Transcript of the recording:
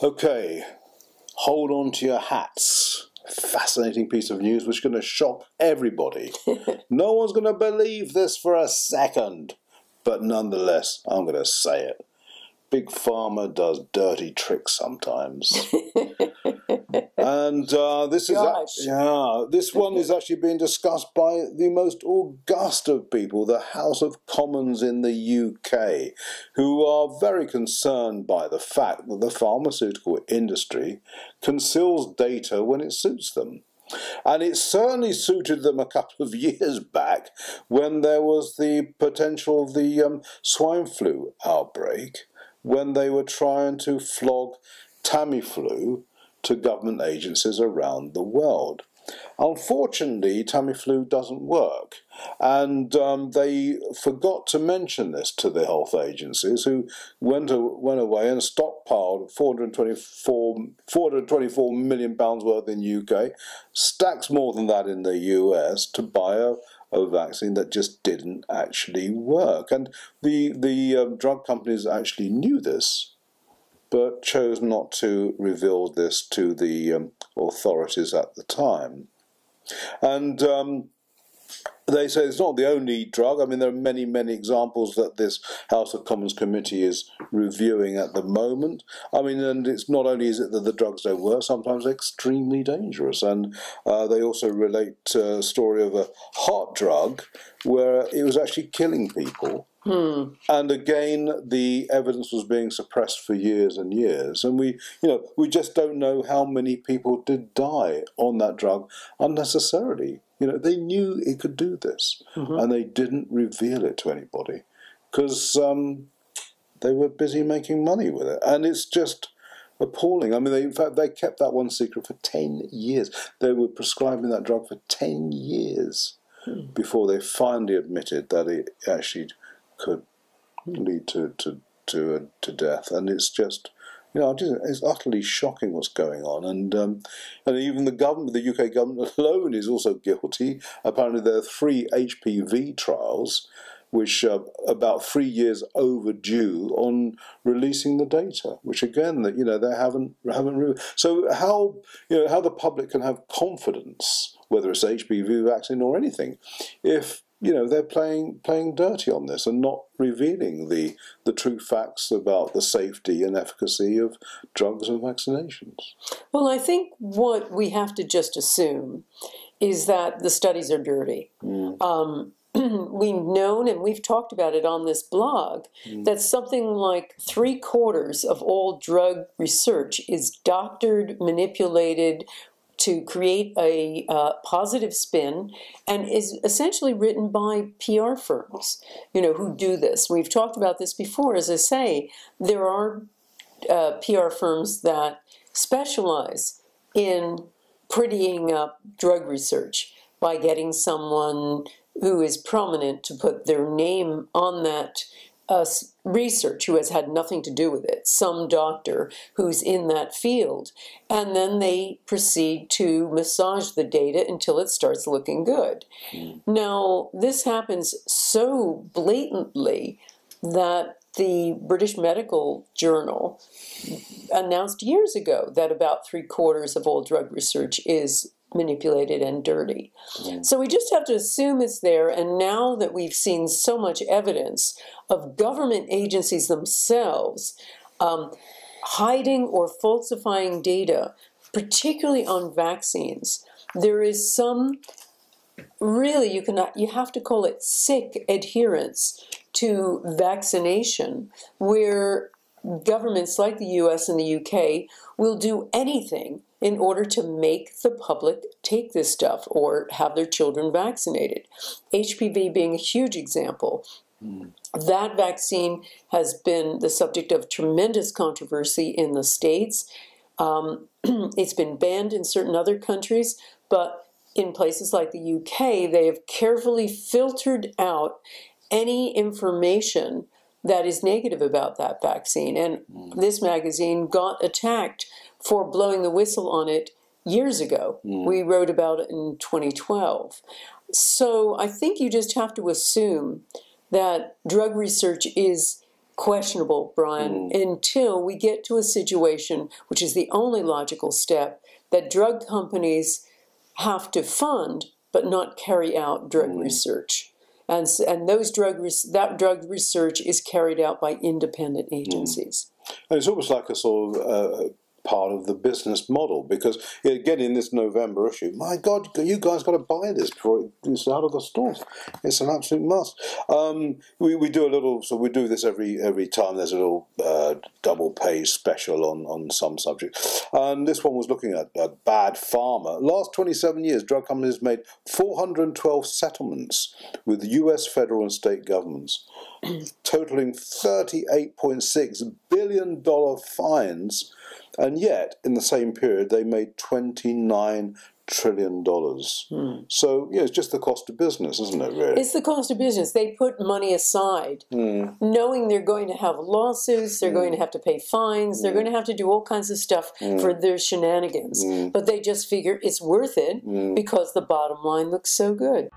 Okay, hold on to your hats. Fascinating piece of news which is going to shock everybody. No one's going to believe this for a second. But nonetheless, I'm going to say it. Big Pharma does dirty tricks sometimes. And this one is actually being discussed by the most august of people, the House of Commons in the UK, who are very concerned by the fact that the pharmaceutical industry conceals data when it suits them. And it certainly suited them a couple of years back when there was the potential of the swine flu outbreak, when they were trying to flog Tamiflu to government agencies around the world. Unfortunately, Tamiflu doesn't work, and they forgot to mention this to the health agencies, who went away and stockpiled £424 million worth in UK, stacks more than that in the US, to buy a vaccine that just didn't actually work. And the drug companies actually knew this, but chose not to reveal this to the authorities at the time. And they say it's not the only drug. I mean, there are many, many examples that this House of Commons committee is reviewing at the moment. I mean, and it's not only is it that the drugs don't work, sometimes they're extremely dangerous. And they also relate a story of a heart drug where it was actually killing people. And again, the evidence was being suppressed for years and years, and we just don't know how many people did die on that drug unnecessarily. They knew it could do this, and they didn't reveal it to anybody because they were busy making money with it, and it's just appalling. I mean, in fact, they kept that one secret for 10 years. They were prescribing that drug for 10 years before they finally admitted that it actually could lead to death, and it's just, it's utterly shocking what's going on, and even the government, the UK government alone, is also guilty. Apparently, there are 3 HPV trials, which are about 3 years overdue on releasing the data, which again, they haven't. So how the public can have confidence, whether it's HPV vaccine or anything, if they're playing dirty on this and not revealing the true facts about the safety and efficacy of drugs and vaccinations. Well, I think what we have to just assume is that the studies are dirty. We've known, and we've talked about it on this blog, that something like 3/4 of all drug research is doctored, manipulated, to create a positive spin, and is essentially written by PR firms, who do this. We've talked about this before. As I say, there are PR firms that specialize in prettying up drug research by getting someone who is prominent to put their name on that research, who has had nothing to do with it, some doctor who's in that field, and then they proceed to massage the data until it starts looking good. Now, this happens so blatantly that the British Medical Journal announced years ago that about 3/4 of all drug research is manipulated and dirty. So we just have to assume it's there, and now that we've seen so much evidence of government agencies themselves hiding or falsifying data, particularly on vaccines, there is some really, you have to call it sick adherence to vaccination, where governments like the US and the UK will do anything in order to make the public take this stuff or have their children vaccinated. HPV being a huge example. That vaccine has been the subject of tremendous controversy in the States. It's been banned in certain other countries, but in places like the UK, they have carefully filtered out any information that is negative about that vaccine. And this magazine got attacked for blowing the whistle on it years ago. We wrote about it in 2012. So I think you just have to assume that drug research is questionable, Brian, until we get to a situation, which is the only logical step, that drug companies have to fund but not carry out drug research. And that drug research is carried out by independent agencies. And it's almost like a sort of part of the business model, because again in this November issue, my God, you guys got to buy this before it's out of the stores. It's an absolute must. We do a little, so we do this every time there's a little double page special on some subject, and this one was looking at bad pharma. Last 27 years, drug companies made 412 settlements with US federal and state governments, totaling $38.6 billion fines. And yet, in the same period, they made $29 trillion. So, it's just the cost of business, isn't it, really? It's the cost of business. They put money aside, knowing they're going to have lawsuits, they're going to have to pay fines, they're going to have to do all kinds of stuff for their shenanigans. But they just figure it's worth it because the bottom line looks so good.